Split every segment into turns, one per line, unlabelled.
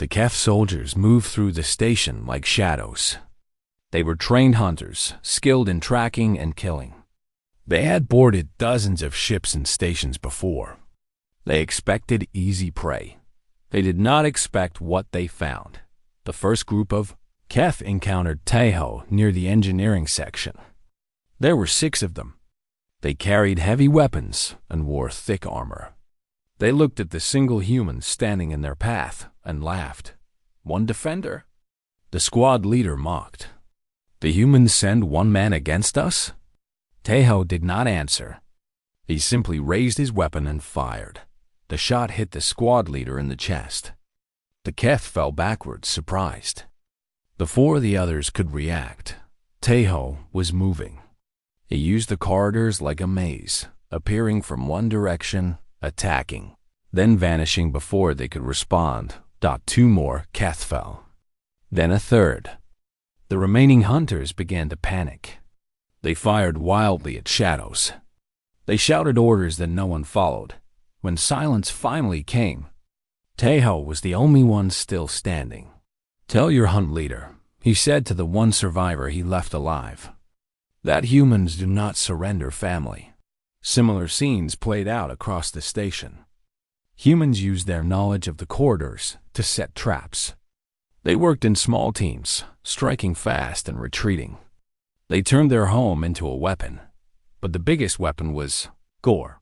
The Keth soldiers moved through the station like shadows. They were trained hunters, skilled in tracking and killing. They had boarded dozens of ships and stations before. They expected easy prey. They did not expect what they found. The first group of Keth encountered Tahoe near the engineering section. There were 6 of them. They carried heavy weapons and wore thick armor. They looked at the single human standing in their path and laughed. "One defender?" The squad leader mocked. "The humans send one man against us?" Tahoe did not answer. He simply raised his weapon and fired. The shot hit the squad leader in the chest. The Keth fell backwards, surprised. Before the others could react, Tahoe was moving. He used the corridors like a maze, appearing from one direction, attacking, then vanishing before they could respond. 2 more Keth fell. Then a third. The remaining hunters began to panic. They fired wildly at shadows. They shouted orders that no one followed. When silence finally came, Tahoe was the only one still standing. "Tell your hunt leader," he said to the one survivor he left alive, "that humans do not surrender family." Similar scenes played out across the station. Humans used their knowledge of the corridors to set traps. They worked in small teams, striking fast and retreating. They turned their home into a weapon. But the biggest weapon was Gore.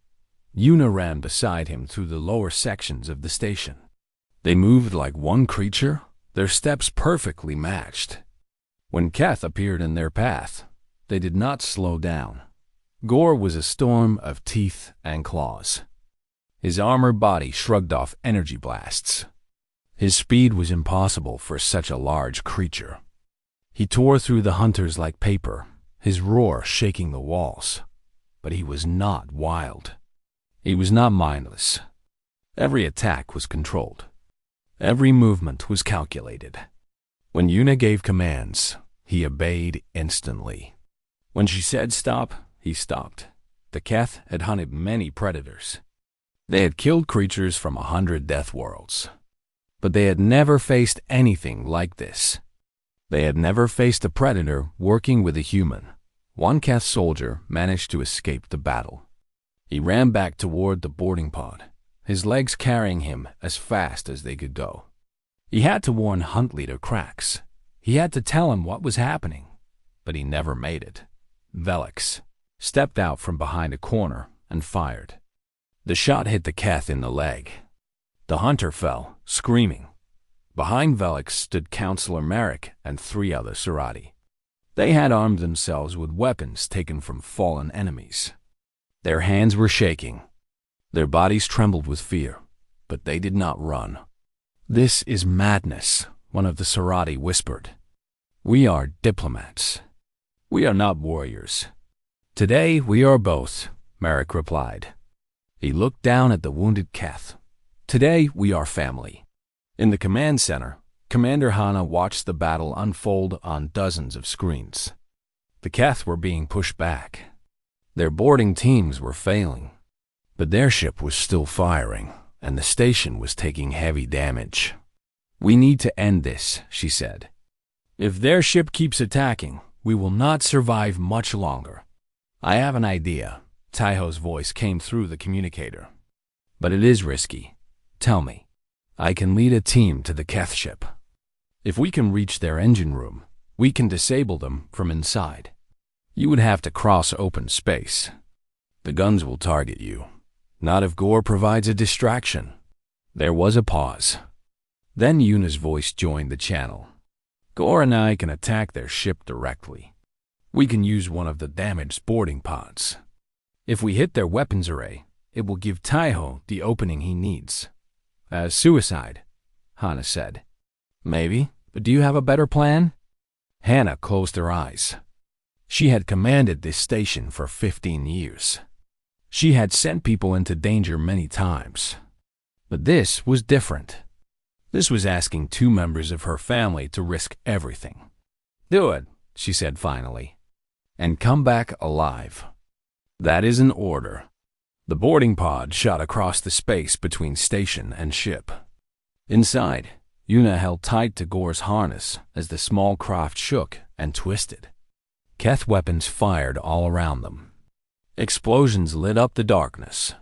Una ran beside him through the lower sections of the station. They moved like one creature, their steps perfectly matched. When Keth appeared in their path, they did not slow down. Gore was a storm of teeth and claws. His armored body shrugged off energy blasts. His speed was impossible for such a large creature. He tore through the hunters like paper, his roar shaking the walls. But he was not wild. He was not mindless. Every attack was controlled. Every movement was calculated. When Una gave commands, he obeyed instantly. When she said stop, he stopped. The Keth had hunted many predators. They had killed creatures from 100 death worlds. But they had never faced anything like this. They had never faced a predator working with a human. One Keth soldier managed to escape the battle. He ran back toward the boarding pod, his legs carrying him as fast as they could go. He had to warn Hunt Leader Krax. He had to tell him what was happening, but he never made it. Velix stepped out from behind a corner and fired. The shot hit the Keth in the leg. The hunter fell, screaming. Behind Velix stood Counselor Merrick and 3 other Serati. They had armed themselves with weapons taken from fallen enemies. Their hands were shaking. Their bodies trembled with fear, but they did not run. "This is madness," one of the Serati whispered. "We are diplomats. We are not warriors." "Today we are both," Merrick replied. He looked down at the wounded Keth. "Today we are family." In the command center, Commander Hana watched the battle unfold on dozens of screens. The Keth were being pushed back. Their boarding teams were failing, but their ship was still firing, and the station was taking heavy damage. "We need to end this," she said. "If their ship keeps attacking, we will not survive much longer." "I have an idea," Tahoe's voice came through the communicator. "But it is risky. Tell me. I can lead a team to the Keth ship. If we can reach their engine room, we can disable them from inside. You would have to cross open space. The guns will target you. Not if Gore provides a distraction." There was a pause. Then Una's voice joined the channel. "Gore and I can attack their ship directly. We can use one of the damaged boarding pods. If we hit their weapons array, it will give Tahoe the opening he needs." Suicide," Hana said. "Maybe, but do you have a better plan?" Hannah closed her eyes. She had commanded this station for 15 years. She had sent people into danger many times. But this was different. This was asking 2 members of her family to risk everything. "Do it," she said finally, "and come back alive." "That is an order." The boarding pod shot across the space between station and ship. Inside, Una held tight to Gore's harness as the small craft shook and twisted. Keth weapons fired all around them. Explosions lit up the darkness.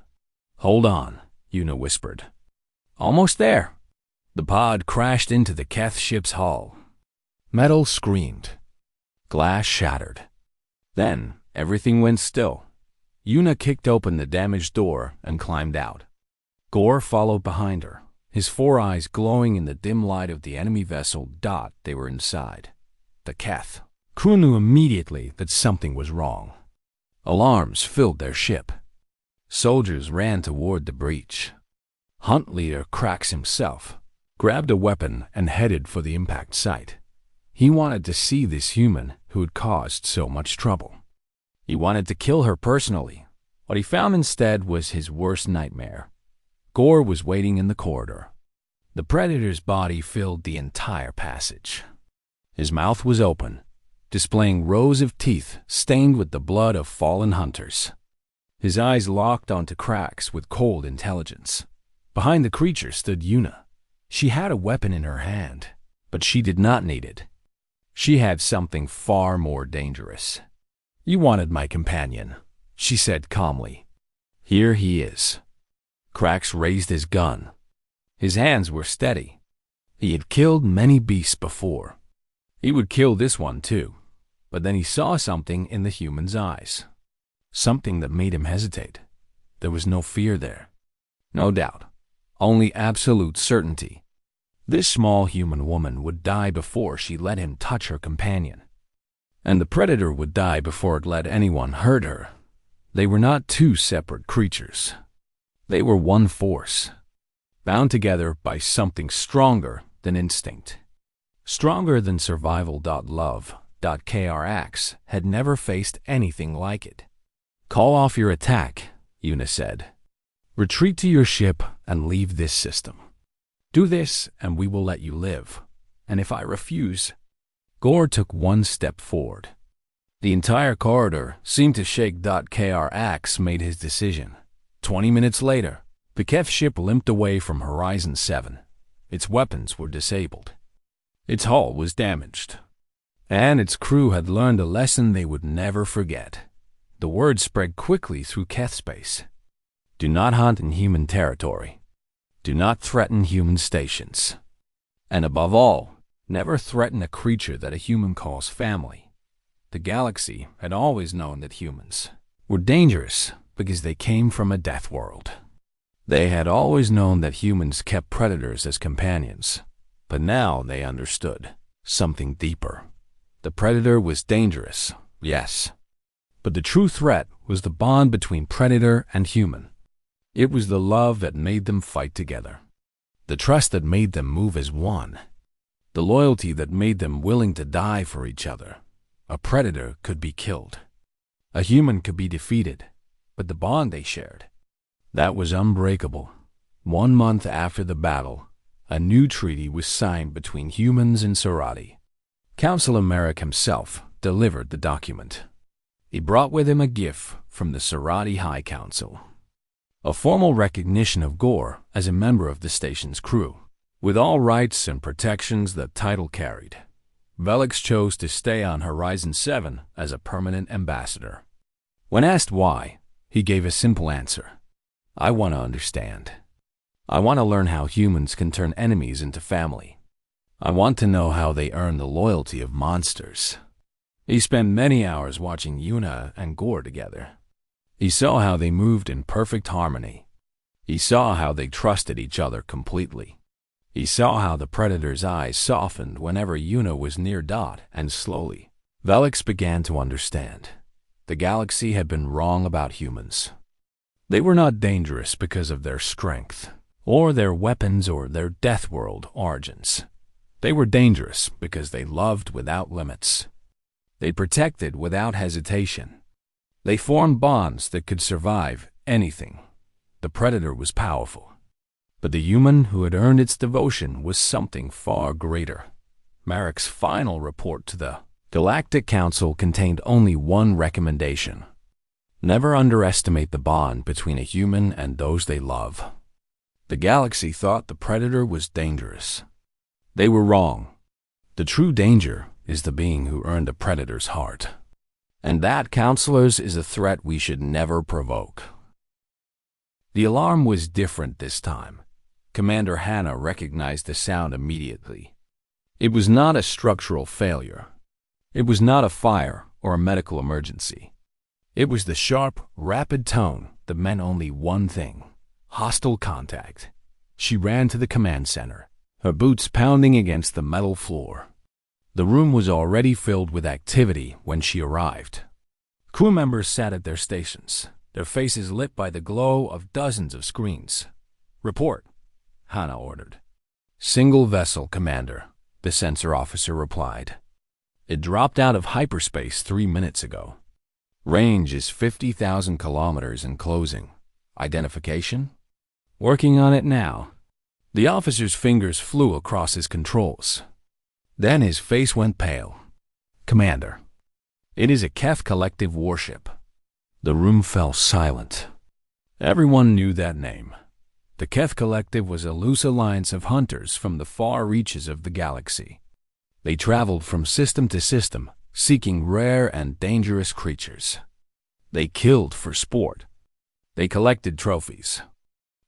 "Hold on," Una whispered. "Almost there." The pod crashed into the Keth ship's hull. Metal screamed. Glass shattered. Then everything went still. Una kicked open the damaged door and climbed out. Gore followed behind her, his 4 eyes glowing in the dim light of the enemy vessel. They were inside. The Keth crew knew immediately that something was wrong. Alarms filled their ship. Soldiers ran toward the breach. Hunt leader Krax himself grabbed a weapon and headed for the impact site. He wanted to see this human who had caused so much trouble. He wanted to kill her personally. What he found instead was his worst nightmare. Gore was waiting in the corridor. The Predator's body filled the entire passage. His mouth was open, displaying rows of teeth stained with the blood of fallen hunters. His eyes locked onto Krax with cold intelligence. Behind the creature stood Una. She had a weapon in her hand, but she did not need it. She had something far more dangerous. "You wanted my companion," she said calmly. "Here he is." Krax raised his gun. His hands were steady. He had killed many beasts before. He would kill this one too, but then he saw something in the human's eyes. Something that made him hesitate. There was no fear there. No doubt. Only absolute certainty. This small human woman would die before she let him touch her companion. And the Predator would die before it let anyone hurt her. They were not two separate creatures. They were one force, bound together by something stronger than instinct. Stronger than survival. Love.krx had never faced anything like it. "Call off your attack," Una said. "Retreat to your ship and leave this system. Do this and we will let you live. And if I refuse..." Gore took one step forward. The entire corridor seemed to shake. Krx made his decision. 20 minutes later, the Keth ship limped away from Horizon 7. Its weapons were disabled. Its hull was damaged. And its crew had learned a lesson they would never forget. The word spread quickly through Keth space. Do not hunt in human territory. Do not threaten human stations. And above all, never threaten a creature that a human calls family. The galaxy had always known that humans were dangerous because they came from a death world. They had always known that humans kept predators as companions, but now they understood something deeper. The predator was dangerous, yes, but the true threat was the bond between predator and human. It was the love that made them fight together, the trust that made them move as one, the loyalty that made them willing to die for each other. A predator could be killed. A human could be defeated, but the bond they shared, that was unbreakable. 1 month after the battle, a new treaty was signed between humans and Sorati. Councilor Merrick himself delivered the document. He brought with him a gift from the Sorati High Council, a formal recognition of Gore as a member of the station's crew, with all rights and protections that title carried. Velix chose to stay on Horizon 7 as a permanent ambassador. When asked why, he gave a simple answer. "I want to understand. I want to learn how humans can turn enemies into family. I want to know how they earn the loyalty of monsters." He spent many hours watching Una and Gore together. He saw how they moved in perfect harmony. He saw how they trusted each other completely. He saw how the Predator's eyes softened whenever Una was near. And slowly, Velix began to understand. The galaxy had been wrong about humans. They were not dangerous because of their strength, or their weapons, or their death world origins. They were dangerous because they loved without limits. They protected without hesitation. They formed bonds that could survive anything. The Predator was powerful, but the human who had earned its devotion was something far greater. Merrick's final report to the Galactic Council contained only one recommendation. Never underestimate the bond between a human and those they love. The galaxy thought the Predator was dangerous. They were wrong. The true danger is the being who earned a predator's heart. And that, counselors, is a threat we should never provoke. The alarm was different this time. Commander Hannah recognized the sound immediately. It was not a structural failure. It was not a fire or a medical emergency. It was the sharp, rapid tone that meant only one thing: hostile contact. She ran to the command center, her boots pounding against the metal floor. The room was already filled with activity when she arrived. Crew members sat at their stations, their faces lit by the glow of dozens of screens. "Report," Hannah ordered. "Single vessel, Commander," the sensor officer replied. "It dropped out of hyperspace 3 minutes ago. Range is 50,000 kilometers and closing. Identification? Working on it now." The officer's fingers flew across his controls. Then his face went pale. "Commander, it is a Keth Collective warship." The room fell silent. Everyone knew that name. The Keth Collective was a loose alliance of hunters from the far reaches of the galaxy. They traveled from system to system, seeking rare and dangerous creatures. They killed for sport. They collected trophies.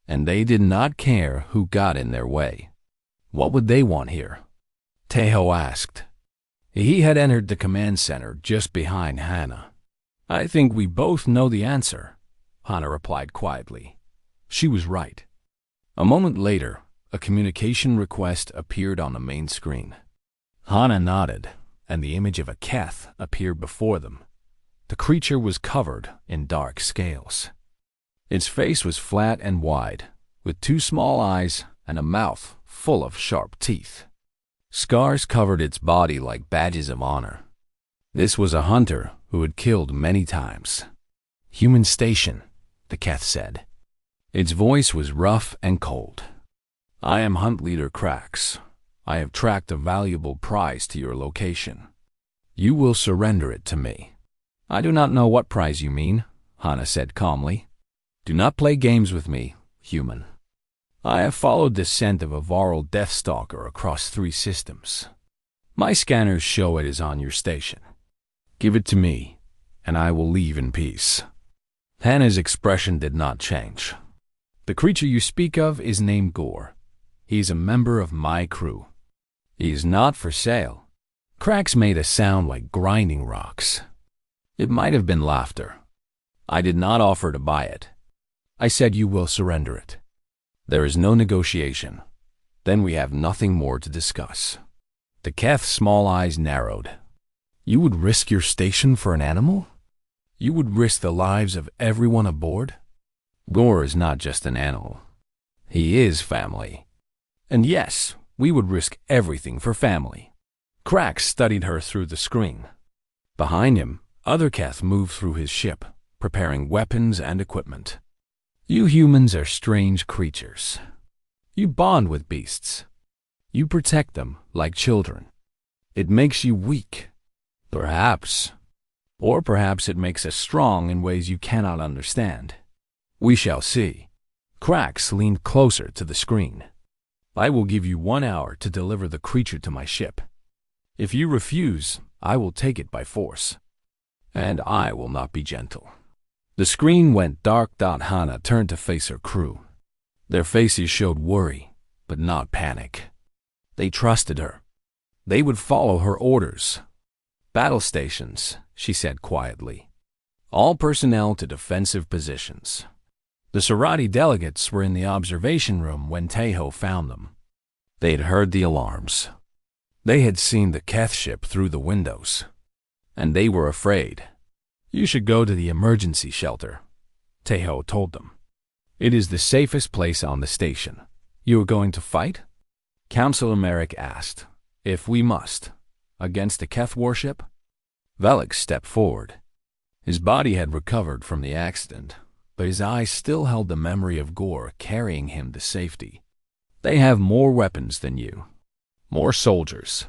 And they did not care who got in their way. What would they want here? Tejo asked. He had entered the command center just behind Hannah. "I think we both know the answer," Hannah replied quietly. She was right. A moment later, a communication request appeared on the main screen. Hannah nodded, and the image of a Keth appeared before them. The creature was covered in dark scales. Its face was flat and wide, with 2 small eyes and a mouth full of sharp teeth. Scars covered its body like badges of honor. This was a hunter who had killed many times. "Human station," the Keth said. Its voice was rough and cold. "I am Hunt Leader Krax. I have tracked a valuable prize to your location. You will surrender it to me." "I do not know what prize you mean," Hannah said calmly. "Do not play games with me, human. I have followed the scent of a Varl Deathstalker across 3 systems. My scanners show it is on your station. Give it to me, and I will leave in peace." Hannah's expression did not change. "The creature you speak of is named Gore. He is a member of my crew. He is not for sale." Cracks made a sound like grinding rocks. It might have been laughter. "I did not offer to buy it. I said you will surrender it. There is no negotiation. Then we have nothing more to discuss." The Keth's small eyes narrowed. "You would risk your station for an animal? You would risk the lives of everyone aboard?" "Gore is not just an animal. He is family. And yes, we would risk everything for family." Krax studied her through the screen. Behind him, other Keth moved through his ship, preparing weapons and equipment. "You humans are strange creatures. You bond with beasts. You protect them like children. It makes you weak. Perhaps. Or perhaps it makes us strong in ways you cannot understand. We shall see." Krax leaned closer to the screen. "I will give you 1 hour to deliver the creature to my ship. If you refuse, I will take it by force. And I will not be gentle." The screen went dark. Hannah turned to face her crew. Their faces showed worry, but not panic. They trusted her. They would follow her orders. "Battle stations," she said quietly. "All personnel to defensive positions." The Serati delegates were in the observation room when Tejo found them. They had heard the alarms. They had seen the Keth ship through the windows. And they were afraid. "You should go to the emergency shelter," Tejo told them. "It is the safest place on the station." "You are going to fight?" Counselor Merrick asked. "If we must. Against the Keth warship?" Velik stepped forward. His body had recovered from the accident, but his eyes still held the memory of Gore carrying him to safety. "They have more weapons than you. More soldiers.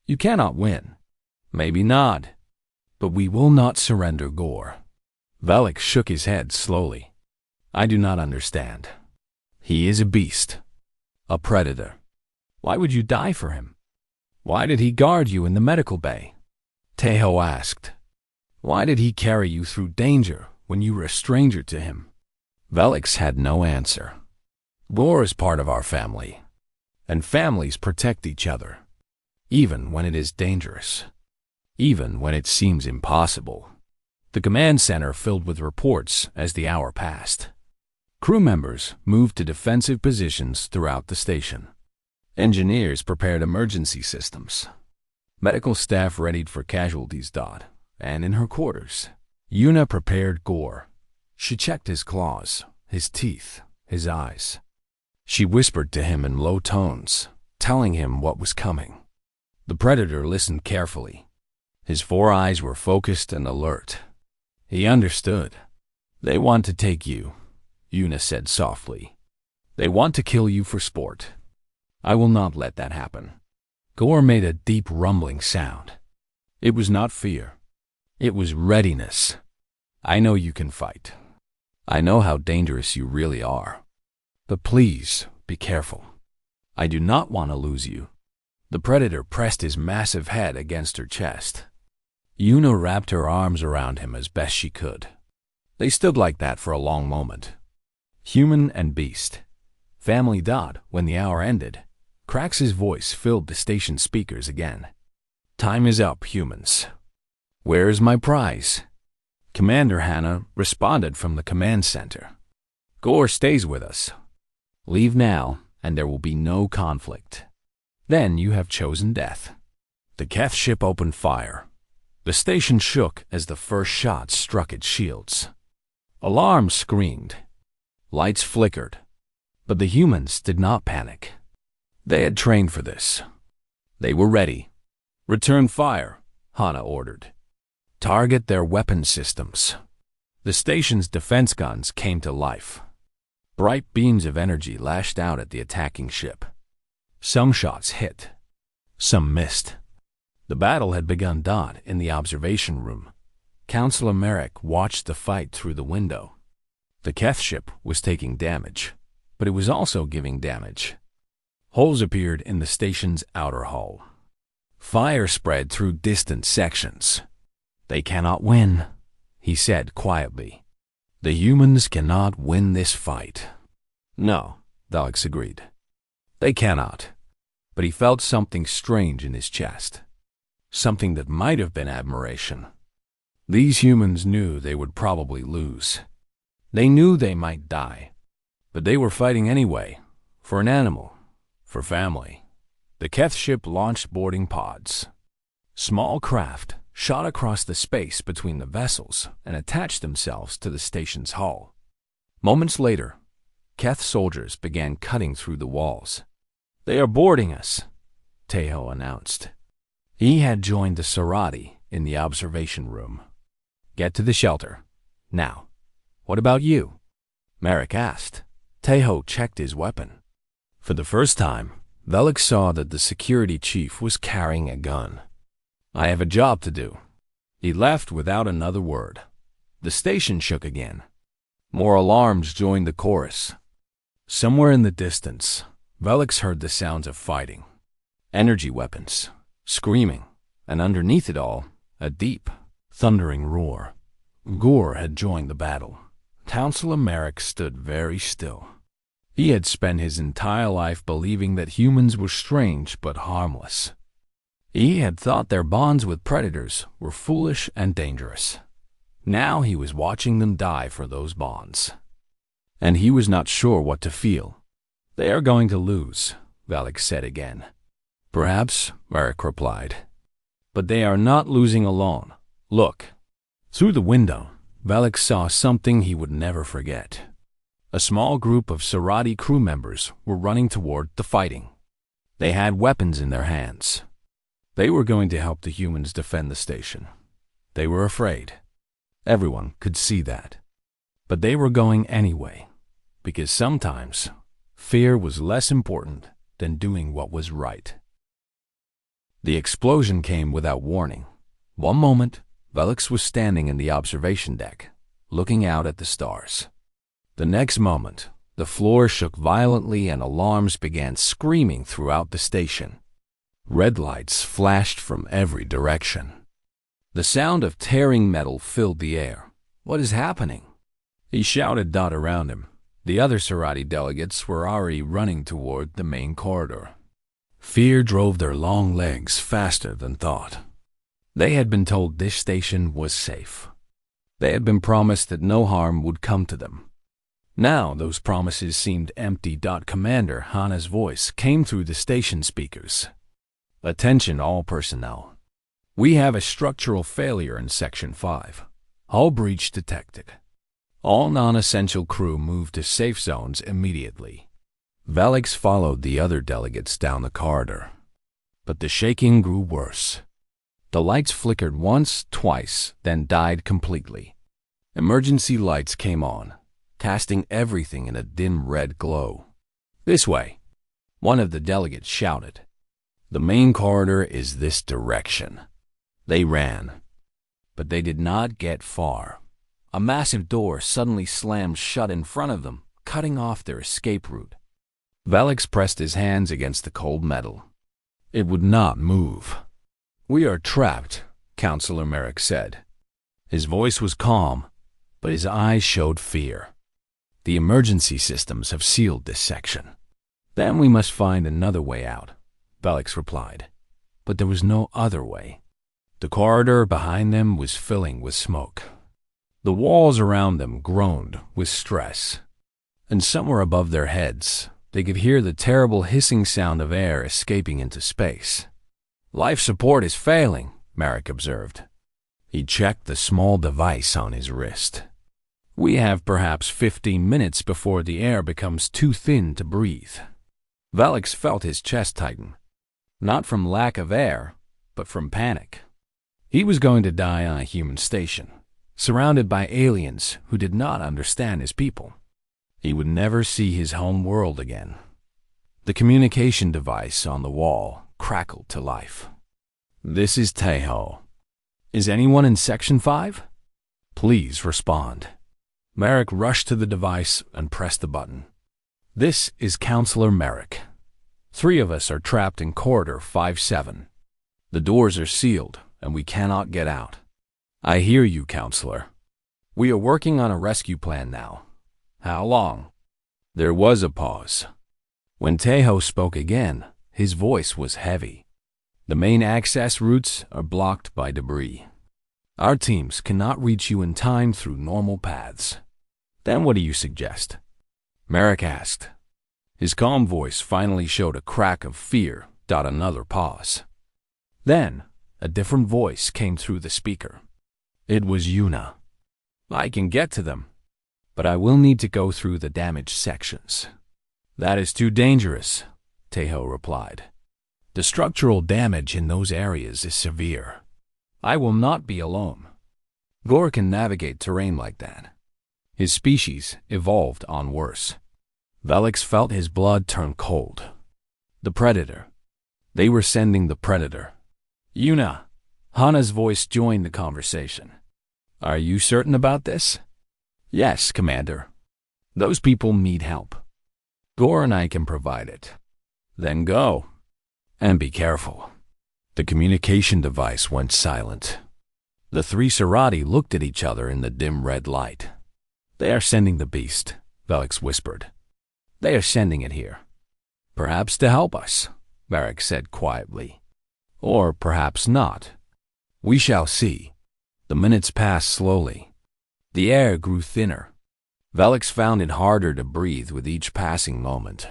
You cannot win." "Maybe not. But we will not surrender Gore." Velik shook his head slowly. "I do not understand. He is a beast. A predator. Why would you die for him? Why did he guard you in the medical bay? Tejo asked. Why did he carry you through danger when you were a stranger to him? Velix had no answer. War is part of our family, and families protect each other, even when it is dangerous, even when it seems impossible. The command center filled with reports as the hour passed. Crew members moved to defensive positions throughout the station. Engineers prepared emergency systems. Medical staff readied for casualties. And in her quarters, Yuna prepared Gore. She checked his claws, his teeth, his eyes. She whispered to him in low tones, telling him what was coming. The predator listened carefully. His 4 eyes were focused and alert. He understood. They want to take you, Yuna said softly. They want to kill you for sport. I will not let that happen. Gore made a deep rumbling sound. It was not fear. It was readiness. I know you can fight. I know how dangerous you really are. But please, be careful. I do not want to lose you. The predator pressed his massive head against her chest. Yuna wrapped her arms around him as best she could. They stood like that for a long moment. Human and beast. Family. When the hour ended, Krax's voice filled the station speakers again. Time is up, humans. Where is my prize? Commander Hannah responded from the command center. Gore stays with us. Leave now, and there will be no conflict. Then you have chosen death. The Keth ship opened fire. The station shook as the first shots struck its shields. Alarms screamed. Lights flickered. But the humans did not panic. They had trained for this. They were ready. Return fire, Hannah ordered. Target their weapon systems. The station's defense guns came to life. Bright beams of energy lashed out at the attacking ship. Some shots hit. Some missed. The battle had begun. In the observation room, Counselor Merrick watched the fight through the window. The Keth ship was taking damage, but it was also giving damage. Holes appeared in the station's outer hull. Fire spread through distant sections. They cannot win, he said quietly. The humans cannot win this fight. No, Velix agreed. They cannot. But he felt something strange in his chest. Something that might have been admiration. These humans knew they would probably lose. They knew they might die. But they were fighting anyway, for an animal, for family. The Keth ship launched boarding pods. Small craft shot across the space between the vessels and attached themselves to the station's hull. Moments later, Keth soldiers began cutting through the walls. They are boarding us, Tejo announced. He had joined the Sarati in the observation room. Get to the shelter. Now, what about you? Merrick asked. Tejo checked his weapon. For the first time, Velix saw that the security chief was carrying a gun. I have a job to do. He left without another word. The station shook again. More alarms joined the chorus. Somewhere in the distance, Velix heard the sounds of fighting. Energy weapons, screaming, and underneath it all, a deep, thundering roar. Gore had joined the battle. Counselor Merrick stood very still. He had spent his entire life believing that humans were strange but harmless. He had thought their bonds with predators were foolish and dangerous. Now he was watching them die for those bonds. And he was not sure what to feel. They are going to lose, Velix said again. Perhaps, Merrick replied. But they are not losing alone. Look. Through the window, Velix saw something he would never forget. A small group of Sarati crew members were running toward the fighting. They had weapons in their hands. They were going to help the humans defend the station. They were afraid. Everyone could see that. But they were going anyway, because sometimes fear was less important than doing what was right. The explosion came without warning. One moment, Velix was standing in the observation deck, looking out at the stars. The next moment, The floor shook violently and alarms began screaming throughout the station. Red lights flashed from every direction. The sound of tearing metal filled the air. "What is happening?" he shouted around him. The other Sarati delegates were already running toward the main corridor. Fear drove their long legs faster than thought. They had been told this station was safe. They had been promised that no harm would come to them. Now those promises seemed empty. Commander Hana's voice came through the station speakers. "Attention all personnel. We have a structural failure in Section 5. Hull breach detected. All non-essential crew move to safe zones immediately." Velix followed the other delegates down the corridor. But the shaking grew worse. The lights flickered once, twice, then died completely. Emergency lights came on, casting everything in a dim red glow. "This way," one of the delegates shouted. "The main corridor is this direction." They ran, but they did not get far. A massive door suddenly slammed shut in front of them, cutting off their escape route. Velix pressed his hands against the cold metal. It would not move. "We are trapped," Counselor Merrick said. His voice was calm, but his eyes showed fear. "The emergency systems have sealed this section." "Then we must find another way out," Velix replied. But there was no other way. The corridor behind them was filling with smoke. The walls around them groaned with stress. And somewhere above their heads, they could hear the terrible hissing sound of air escaping into space. "Life support is failing," Merrick observed. He checked the small device on his wrist. "We have perhaps 15 minutes before the air becomes too thin to breathe." Velix felt his chest tighten, not from lack of air, but from panic. He was going to die on a human station, surrounded by aliens who did not understand his people. He would never see his home world again. The communication device on the wall crackled to life. "This is Tejo. Is anyone in Section 5? Please respond." Merrick rushed to the device and pressed the button. "This is Counselor Merrick. 3 of us are trapped in Corridor 5-7. The doors are sealed, and we cannot get out." "I hear you, Counselor. We are working on a rescue plan now. How long?" There was a pause. When Tejo spoke again, his voice was heavy. "The main access routes are blocked by debris. Our teams cannot reach you in time through normal paths." "Then what do you suggest?" Merrick asked. His calm voice finally showed a crack of fear. Another pause. Then, a different voice came through the speaker. It was Yuna. "I can get to them, but I will need to go through the damaged sections." "That is too dangerous," Tejo replied. "The structural damage in those areas is severe. I will not be alone. Gore can navigate terrain like that. His species evolved on worse." Velix felt his blood turn cold. The Predator. They were sending the Predator. "Yuna," Hana's voice joined the conversation. "Are you certain about this?" "Yes, Commander. Those people need help. Gore and I can provide it." "Then go. And be careful." The communication device went silent. The 3 Sarati looked at each other in the dim red light. "They are sending the beast," Velix whispered. "They are sending it here. Perhaps to help us," Merrick said quietly. "Or perhaps not. We shall see." The minutes passed slowly. The air grew thinner. Velix found it harder to breathe with each passing moment.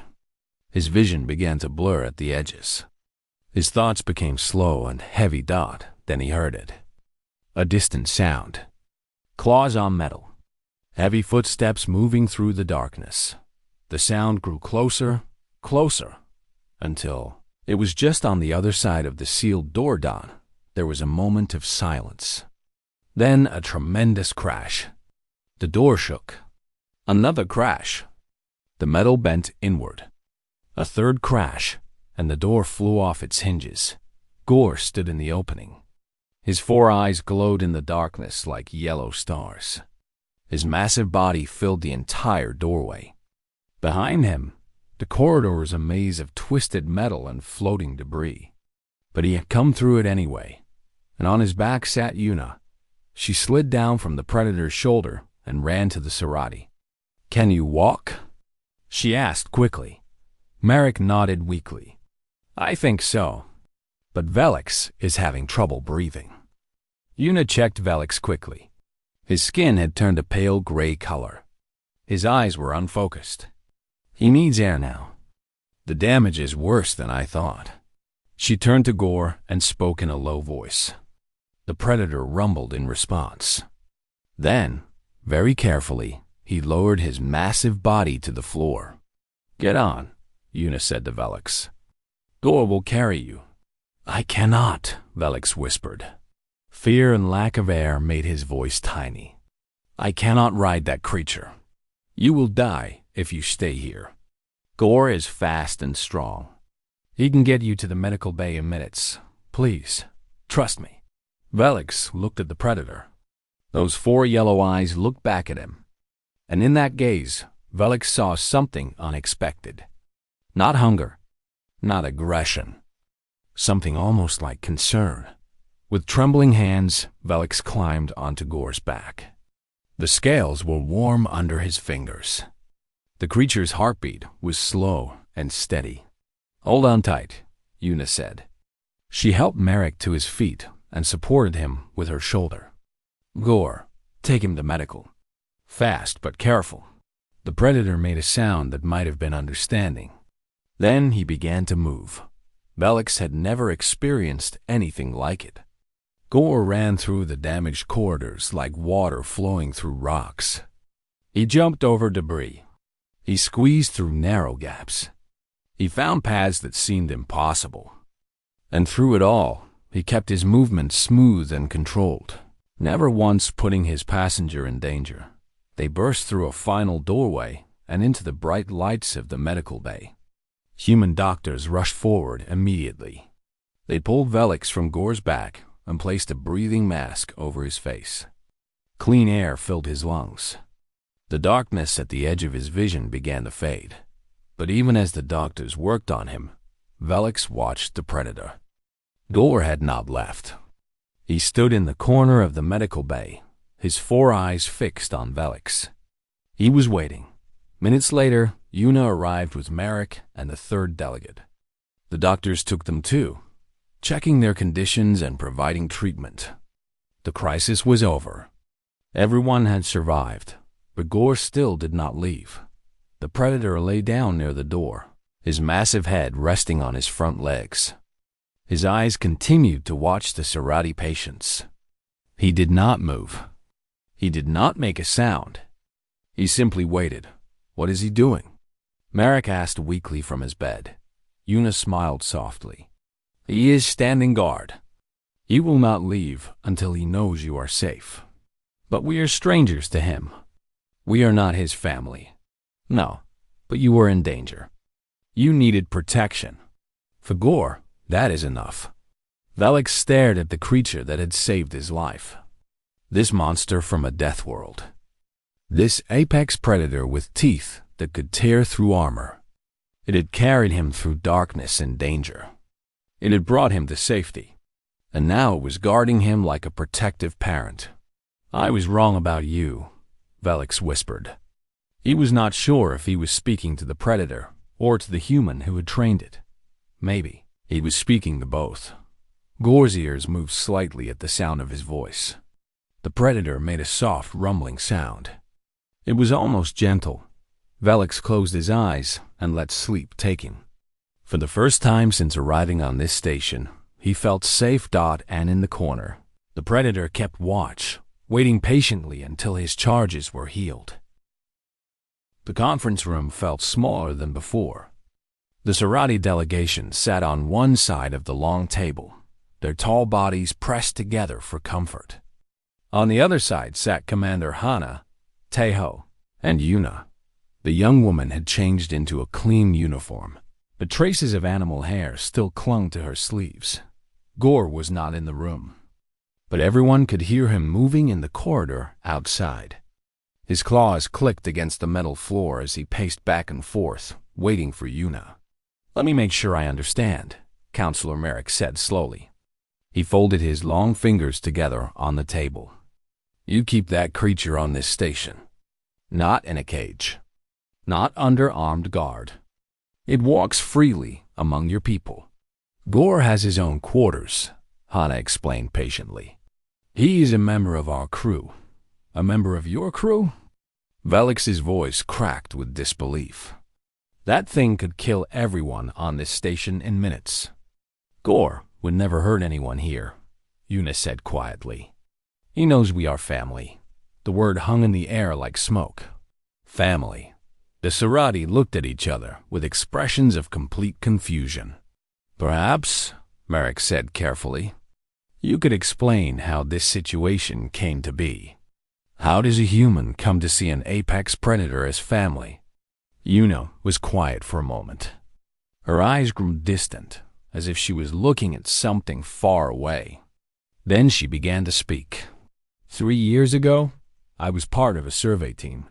His vision began to blur at the edges. His thoughts became slow and heavy. Then he heard it. A distant sound. Claws on metal. Heavy footsteps moving through the darkness. The sound grew closer, closer, until it was just on the other side of the sealed door. There was a moment of silence. Then a tremendous crash. The door shook. Another crash. The metal bent inward. A third crash, and the door flew off its hinges. Gore stood in the opening. His 4 eyes glowed in the darkness like yellow stars. His massive body filled the entire doorway. Behind him, the corridor was a maze of twisted metal and floating debris. But he had come through it anyway, and on his back sat Yuna. She slid down from the Predator's shoulder and ran to the Serati. "Can you walk?" she asked quickly. Merrick nodded weakly. "I think so, but Velix is having trouble breathing." Yuna checked Velix quickly. His skin had turned a pale gray color. His eyes were unfocused. "He needs air now. The damage is worse than I thought." She turned to Gore and spoke in a low voice. The Predator rumbled in response. Then, very carefully, he lowered his massive body to the floor. "Get on," Yuna said to Velix. "Gore will carry you." "I cannot," Velix whispered. Fear and lack of air made his voice tiny. "I cannot ride that creature. You will die if you stay here. Gore is fast and strong. He can get you to the medical bay in minutes. Please, trust me." Velix looked at the Predator. Those 4 yellow eyes looked back at him. And in that gaze, Velix saw something unexpected. Not hunger, not aggression. Something almost like concern. With trembling hands, Velix climbed onto Gore's back. The scales were warm under his fingers. The creature's heartbeat was slow and steady. "Hold on tight," Yuna said. She helped Merrick to his feet and supported him with her shoulder. "Gore, take him to medical. Fast but careful." The Predator made a sound that might have been understanding. Then he began to move. Velix had never experienced anything like it. Gore ran through the damaged corridors like water flowing through rocks. He jumped over debris. He squeezed through narrow gaps. He found paths that seemed impossible. And through it all, he kept his movements smooth and controlled, never once putting his passenger in danger. They burst through a final doorway and into the bright lights of the medical bay. Human doctors rushed forward immediately. They pulled Velix from Gore's back and placed a breathing mask over his face. Clean air filled his lungs. The darkness at the edge of his vision began to fade. But even as the doctors worked on him, Velix watched the Predator. Gore had not left. He stood in the corner of the medical bay, his 4 eyes fixed on Velix. He was waiting. Minutes later, Yuna arrived with Merrick and the 3rd delegate. The doctors took them too, checking their conditions and providing treatment. The crisis was over. Everyone had survived, but Gore still did not leave. The Predator lay down near the door, his massive head resting on his front legs. His eyes continued to watch the Serati patients. He did not move. He did not make a sound. He simply waited. "What is he doing?" Merrick asked weakly from his bed. Yuna smiled softly. "He is standing guard. He will not leave until he knows you are safe. But we are strangers to him. We are not his family. No, but you were in danger. You needed protection. For Gore, that is enough." Velix stared at the creature that had saved his life. This monster from a death world. This apex predator with teeth that could tear through armor. It had carried him through darkness and danger. It had brought him to safety. And now it was guarding him like a protective parent. "I was wrong about you," Velix whispered. He was not sure if he was speaking to the predator or to the human who had trained it. Maybe he was speaking to both. Gore's ears moved slightly at the sound of his voice. The predator made a soft, rumbling sound. It was almost gentle. Velix closed his eyes and let sleep take him. For the first time since arriving on this station, he felt safe. And in the corner, the predator kept watch, waiting patiently until his charges were healed. The conference room felt smaller than before. The Serati delegation sat on one side of the long table, their tall bodies pressed together for comfort. On the other side sat Commander Hana, Teho, and Yuna. The young woman had changed into a clean uniform, but traces of animal hair still clung to her sleeves. Gore was not in the room, but everyone could hear him moving in the corridor outside. His claws clicked against the metal floor as he paced back and forth, waiting for Yuna. "Let me make sure I understand," Counselor Merrick said slowly. He folded his long fingers together on the table. "You keep that creature on this station. Not in a cage. Not under armed guard. It walks freely among your people. Gore has his own quarters," Hana explained patiently. "He is a member of our crew." "A member of your crew?" Velix's voice cracked with disbelief. "That thing could kill everyone on this station in minutes." "Gore would never hurt anyone here," Yuna said quietly. "He knows we are family." The word hung in the air like smoke. Family. The Serati looked at each other with expressions of complete confusion. "Perhaps," Merrick said carefully, "you could explain how this situation came to be. How does a human come to see an apex predator as family?" Yuna was quiet for a moment. Her eyes grew distant, as if she was looking at something far away. Then she began to speak. 3 years ago, I was part of a survey team.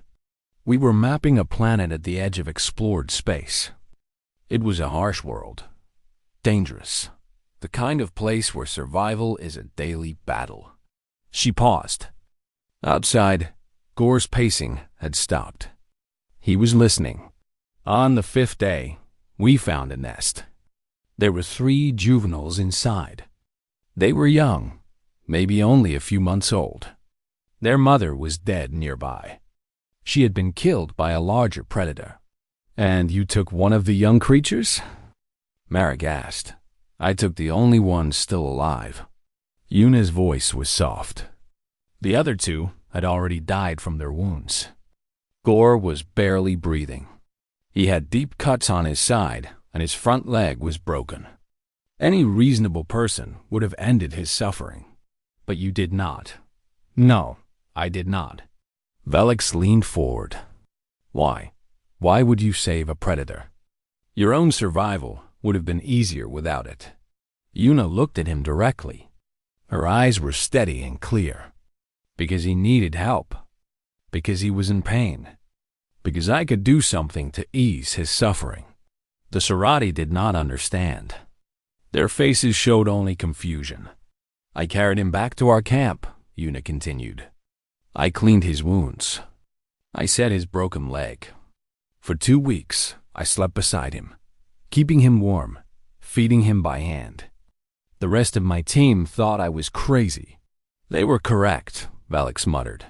We were mapping a planet at the edge of explored space. It was a harsh world. Dangerous. The kind of place where survival is a daily battle. She paused. Outside, Gore's pacing had stopped. He was listening. On the 5th day, we found a nest. There were 3 juveniles inside. They were young, maybe only a few months old. Their mother was dead nearby. She had been killed by a larger predator. "And you took one of the young creatures?" Merrick asked. "I took the only one still alive." Yuna's voice was soft. The other 2 had already died from their wounds. Gore was barely breathing. He had deep cuts on his side, and his front leg was broken. Any reasonable person would have ended his suffering. But you did not. "No, I did not." Velix leaned forward. "Why? Why would you save a predator? Your own survival would have been easier without it." Yuna looked at him directly. Her eyes were steady and clear. "Because he needed help. Because he was in pain. Because I could do something to ease his suffering." The Serati did not understand. Their faces showed only confusion. "I carried him back to our camp," Yuna continued. "I cleaned his wounds. I set his broken leg. For 2 weeks, I slept beside him, keeping him warm, feeding him by hand. The rest of my team thought I was crazy." "They were correct," Velix muttered.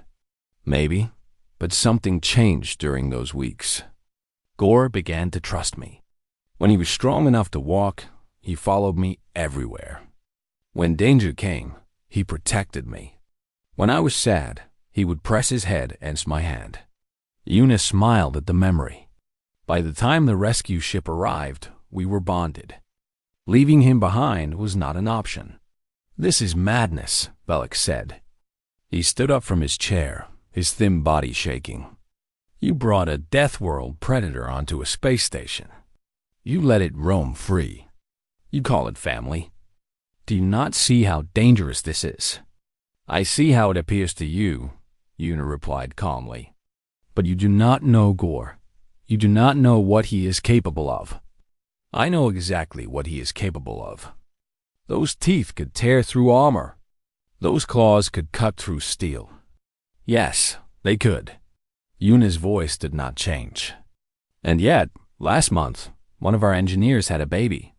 "Maybe, but something changed during those weeks. Gore began to trust me. When he was strong enough to walk, he followed me everywhere. When danger came, he protected me. When I was sad, he would press his head against my hand." Yuna smiled at the memory. "By the time the rescue ship arrived, we were bonded. Leaving him behind was not an option." "This is madness," Velix said. He stood up from his chair, his thin body shaking. "You brought a Death World predator onto a space station. You let it roam free. You call it family. Do you not see how dangerous this is?" "I see how it appears to you," Yuna replied calmly. "But you do not know Gore. You do not know what he is capable of." "I know exactly what he is capable of. Those teeth could tear through armor. Those claws could cut through steel. Yes, they could." Yuna's voice did not change. "And yet, last month, one of our engineers had a baby.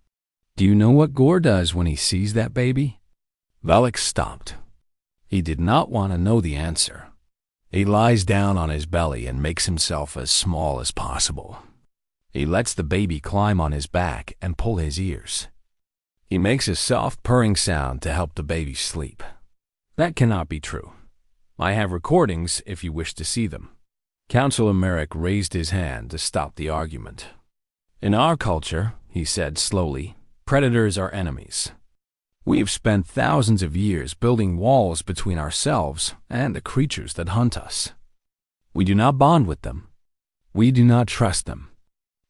Do you know what Gore does when he sees that baby?" Velix stopped. He did not want to know the answer. He lies down on his belly and makes himself as small as possible. He lets the baby climb on his back and pull his ears. He makes a soft purring sound to help the baby sleep. That cannot be true. I have recordings if you wish to see them. Counselor Merrick raised his hand to stop the argument. "In our culture," he said slowly, "predators are enemies. We have spent thousands of years building walls between ourselves and the creatures that hunt us. We do not bond with them. We do not trust them.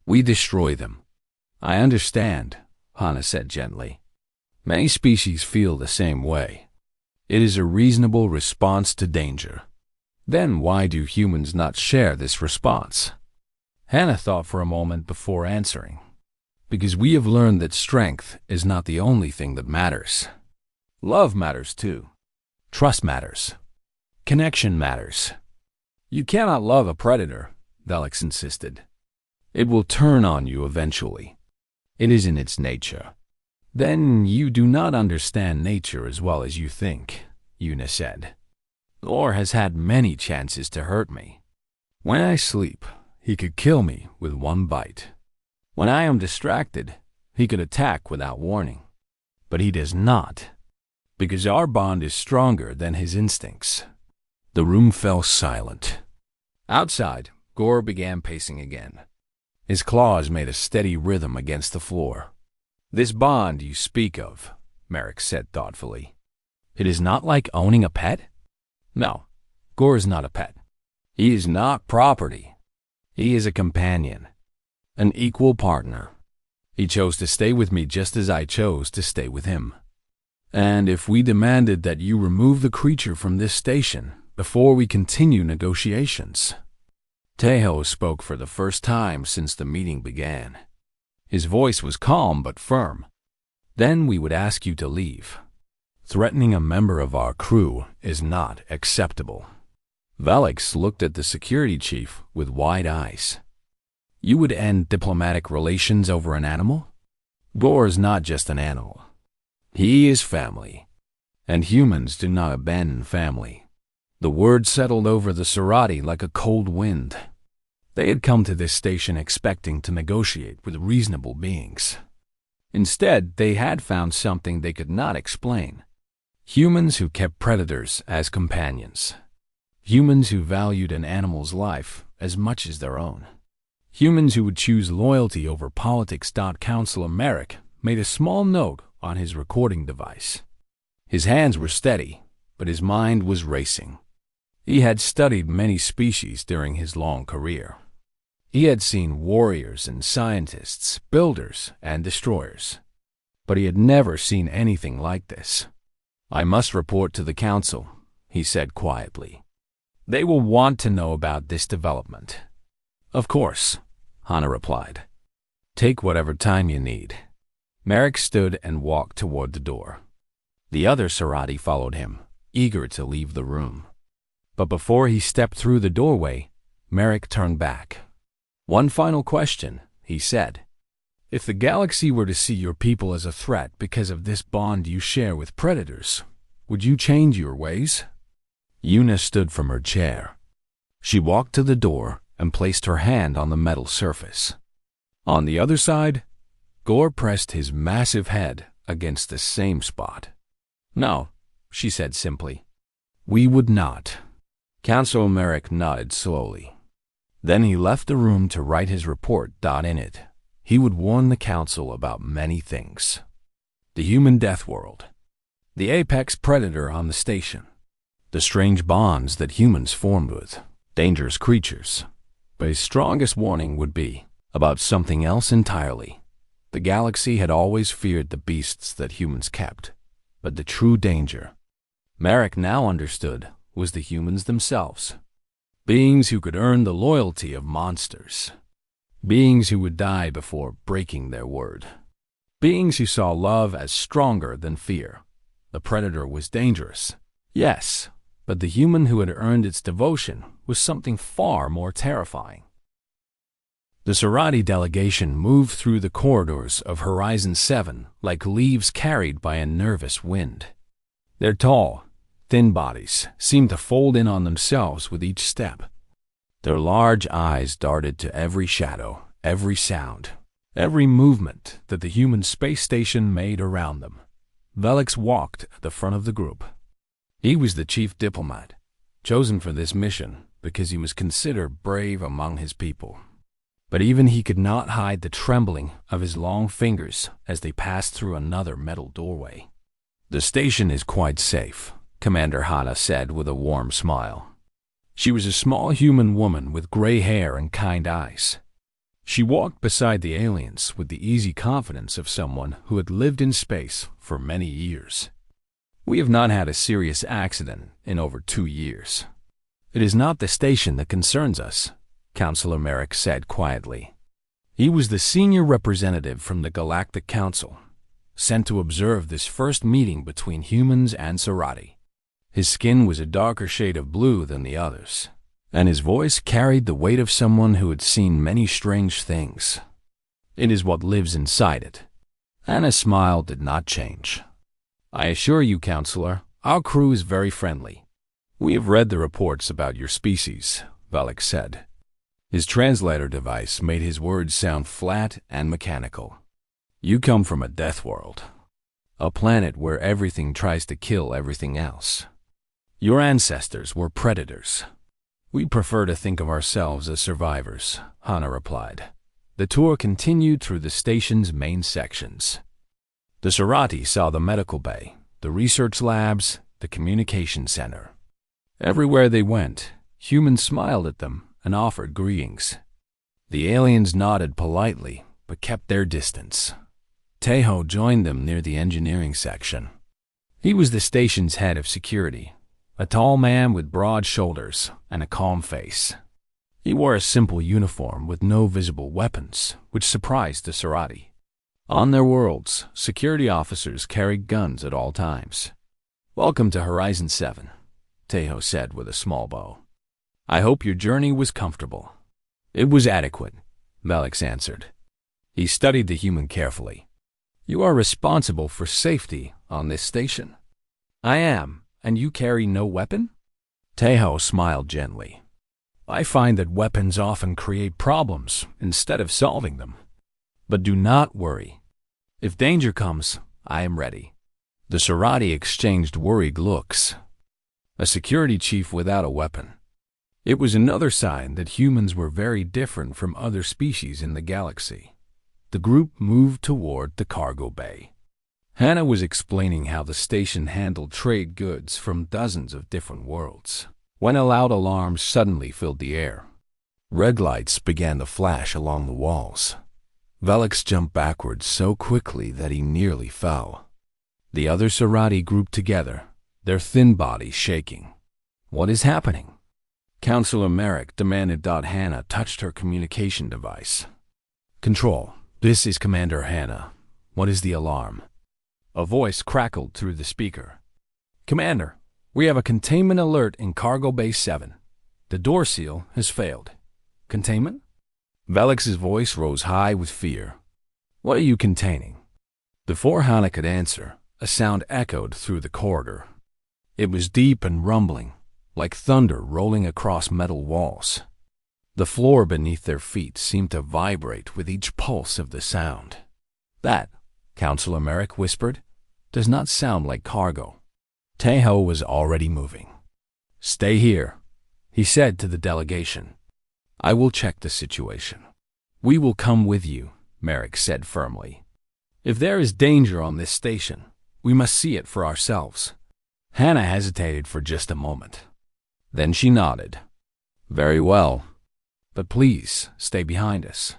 We destroy them." "I understand," Hana said gently. "Many species feel the same way. It is a reasonable response to danger. Then why do humans not share this response? Hannah thought for a moment before answering. Because we have learned that strength is not the only thing that matters. Love matters too. Trust matters. Connection matters. You cannot love a predator, Velix insisted. It will turn on you eventually. It is in its nature. Then you do not understand nature as well as you think, Una said. Thor has had many chances to hurt me. When I sleep, he could kill me with one bite. When I am distracted, he could attack without warning. But he does not, because our bond is stronger than his instincts. The room fell silent. Outside, Gore began pacing again. His claws made a steady rhythm against the floor. This bond you speak of, Merrick said thoughtfully. It is not like owning a pet? No, Gore is not a pet. He is not property. He is a companion, an equal partner. He chose to stay with me just as I chose to stay with him. And if we demanded that you remove the creature from this station before we continue negotiations? Tejo spoke for the first time since the meeting began. His voice was calm but firm. Then we would ask you to leave. Threatening a member of our crew is not acceptable. Velix looked at the security chief with wide eyes. You would end diplomatic relations over an animal? Gore is not just an animal. He is family. And humans do not abandon family. The word settled over the Serati like a cold wind. They had come to this station expecting to negotiate with reasonable beings. Instead, they had found something they could not explain. Humans who kept predators as companions. Humans who valued an animal's life as much as their own. Humans who would choose loyalty over politics. Counselor Merrick made a small note on his recording device. His hands were steady, but his mind was racing. He had studied many species during his long career. He had seen warriors and scientists, builders and destroyers. But he had never seen anything like this. I must report to the council, he said quietly. They will want to know about this development. Of course, Hannah replied. Take whatever time you need. Merrick stood and walked toward the door. The other Serati followed him, eager to leave the room. But before he stepped through the doorway, Merrick turned back. One final question, he said. If the galaxy were to see your people as a threat because of this bond you share with predators, would you change your ways? Una stood from her chair. She walked to the door and placed her hand on the metal surface. On the other side, Gore pressed his massive head against the same spot. No, she said simply. We would not. Councilor Merrick nodded slowly. Then he left the room to write his report. In it, he would warn the council about many things. The human death world. The apex predator on the station. The strange bonds that humans formed with dangerous creatures. But his strongest warning would be about something else entirely. The galaxy had always feared the beasts that humans kept, but the true danger, Merrick now understood, was the humans themselves. Beings who could earn the loyalty of monsters. Beings who would die before breaking their word. Beings who saw love as stronger than fear. The predator was dangerous, yes, but the human who had earned its devotion was something far more terrifying. The Serati delegation moved through the corridors of Horizon 7 like leaves carried by a nervous wind. Their tall, thin bodies seemed to fold in on themselves with each step. Their large eyes darted to every shadow, every sound, every movement that the human space station made around them. Velix walked at the front of the group. He was the chief diplomat, chosen for this mission because he was considered brave among his people. But even he could not hide the trembling of his long fingers as they passed through another metal doorway. The station is quite safe, Commander Hannah said with a warm smile. She was a small human woman with gray hair and kind eyes. She walked beside the aliens with the easy confidence of someone who had lived in space for many years. We have not had a serious accident in over 2 years. It is not the station that concerns us, Counselor Merrick said quietly. He was the senior representative from the Galactic Council, sent to observe this first meeting between humans and Serati. His skin was a darker shade of blue than the others, and his voice carried the weight of someone who had seen many strange things. It is what lives inside it. Anna's smile did not change. I assure you, Counselor, our crew is very friendly. We have read the reports about your species, Valak said. His translator device made his words sound flat and mechanical. You come from a death world, a planet where everything tries to kill everything else. Your ancestors were predators. We prefer to think of ourselves as survivors, Hana replied. The tour continued through the station's main sections. The Serati saw the medical bay, the research labs, the communication center. Everywhere they went, humans smiled at them and offered greetings. The aliens nodded politely, but kept their distance. Tejo joined them near the engineering section. He was the station's head of security, a tall man with broad shoulders and a calm face. He wore a simple uniform with no visible weapons, which surprised the Serati. On their worlds, security officers carried guns at all times. Welcome to Horizon 7, Tejo said with a small bow. I hope your journey was comfortable. It was adequate, Valix answered. He studied the human carefully. You are responsible for safety on this station. I am, and you carry no weapon? Tejo smiled gently. I find that weapons often create problems instead of solving them. But do not worry. If danger comes, I am ready. The Serati exchanged worried looks. A security chief without a weapon. It was another sign that humans were very different from other species in the galaxy. The group moved toward the cargo bay. Hannah was explaining how the station handled trade goods from dozens of different worlds, when a loud alarm suddenly filled the air. Red lights began to flash along the walls. Velix jumped backwards so quickly that he nearly fell. The other Serati grouped together, their thin bodies shaking. What is happening? Counselor Merrick demanded. Hannah touched her communication device. Control, this is Commander Hannah. What is the alarm? A voice crackled through the speaker. Commander, we have a containment alert in Cargo Bay 7. The door seal has failed. Containment? Velix's voice rose high with fear. What are you containing? Before Hannah could answer, a sound echoed through the corridor. It was deep and rumbling, like thunder rolling across metal walls. The floor beneath their feet seemed to vibrate with each pulse of the sound. That, Counselor Merrick whispered, does not sound like cargo. Tejo was already moving. Stay here, he said to the delegation. I will check the situation. We will come with you, Merrick said firmly. If there is danger on this station, we must see it for ourselves. Hannah hesitated for just a moment. Then she nodded. Very well. But please stay behind us.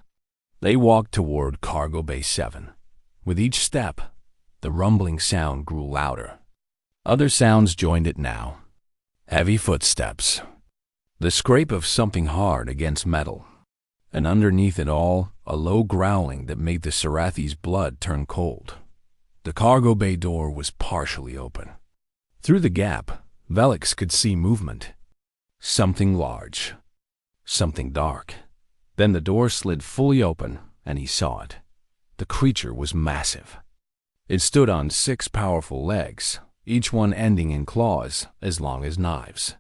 They walked toward Cargo Bay 7. With each step, the rumbling sound grew louder. Other sounds joined it now. Heavy footsteps. The scrape of something hard against metal. And underneath it all, a low growling that made the Sarathi's blood turn cold. The cargo bay door was partially open. Through the gap, Velix could see movement. Something large. Something dark. Then the door slid fully open, and he saw it. The creature was massive. It stood on 6 powerful legs, each one ending in claws as long as knives.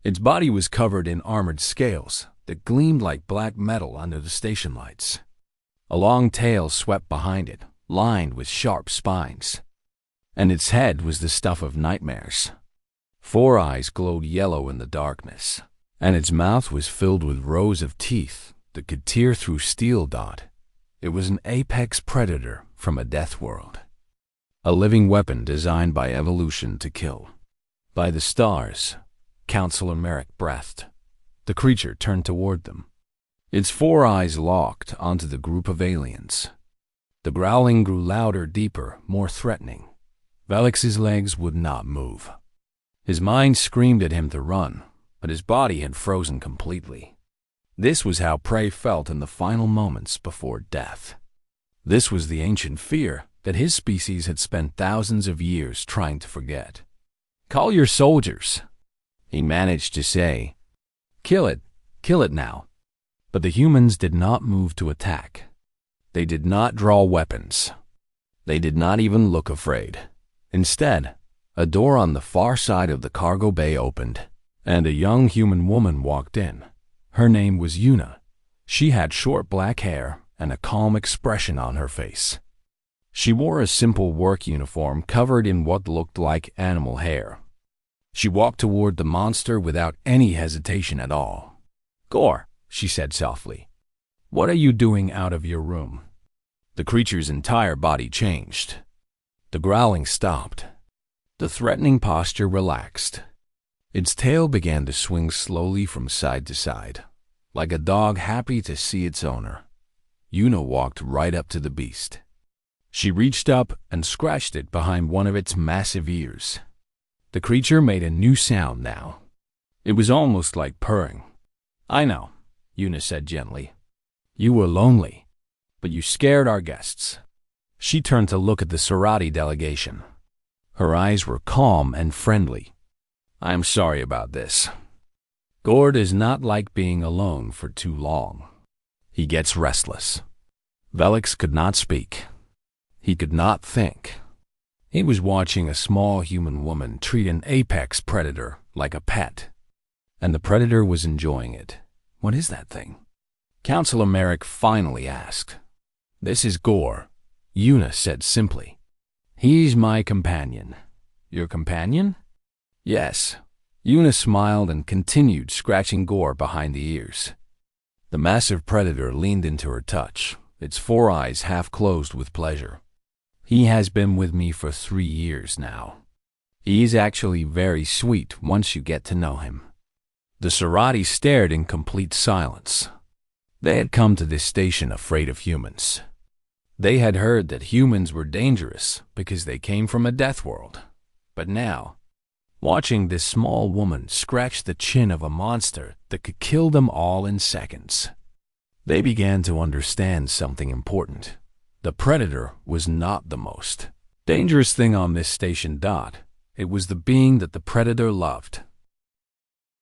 Its body was covered in armored scales that gleamed like black metal under the station lights. A long tail swept behind it, lined with sharp spines. And its head was the stuff of nightmares. 4 eyes glowed yellow in the darkness, and its mouth was filled with rows of teeth that could tear through steel. It was an apex predator from a death world. A living weapon designed by evolution to kill. By the stars, Counselor Merrick breathed. The creature turned toward them. Its 4 eyes locked onto the group of aliens. The growling grew louder, deeper, more threatening. Velix's legs would not move. His mind screamed at him to run, but his body had frozen completely. This was how prey felt in the final moments before death. This was the ancient fear that his species had spent thousands of years trying to forget. "Call your soldiers," he managed to say. Kill it now." But the humans did not move to attack. They did not draw weapons. They did not even look afraid. Instead, a door on the far side of the cargo bay opened, and a young human woman walked in. Her name was Yuna. She had short black hair and a calm expression on her face. She wore a simple work uniform covered in what looked like animal hair. She walked toward the monster without any hesitation at all. "Gore," she said softly, "what are you doing out of your room?" The creature's entire body changed. The growling stopped. The threatening posture relaxed. Its tail began to swing slowly from side to side, like a dog happy to see its owner. Yuna walked right up to the beast. She reached up and scratched it behind one of its massive ears. The creature made a new sound now. It was almost like purring. "I know," Yuna said gently. "You were lonely, but you scared our guests." She turned to look at the Sorati delegation. Her eyes were calm and friendly. "I'm sorry about this. Gore does not like being alone for too long. He gets restless." Velix could not speak. He could not think. He was watching a small human woman treat an apex predator like a pet. And the predator was enjoying it. "What is that thing?" Counselor Merrick finally asked. "This is Gore," Yuna said simply. "He's my companion." "Your companion?" "Yes." Yuna smiled and continued scratching Gore behind the ears. The massive predator leaned into her touch, its four eyes half closed with pleasure. "He has been with me for 3 years now. He's actually very sweet once you get to know him." The Sorati stared in complete silence. They had come to this station afraid of humans. They had heard that humans were dangerous because they came from a death world. But now, watching this small woman scratch the chin of a monster that could kill them all in seconds, they began to understand something important. The predator was not the most dangerous thing on this station. It was the being that the predator loved.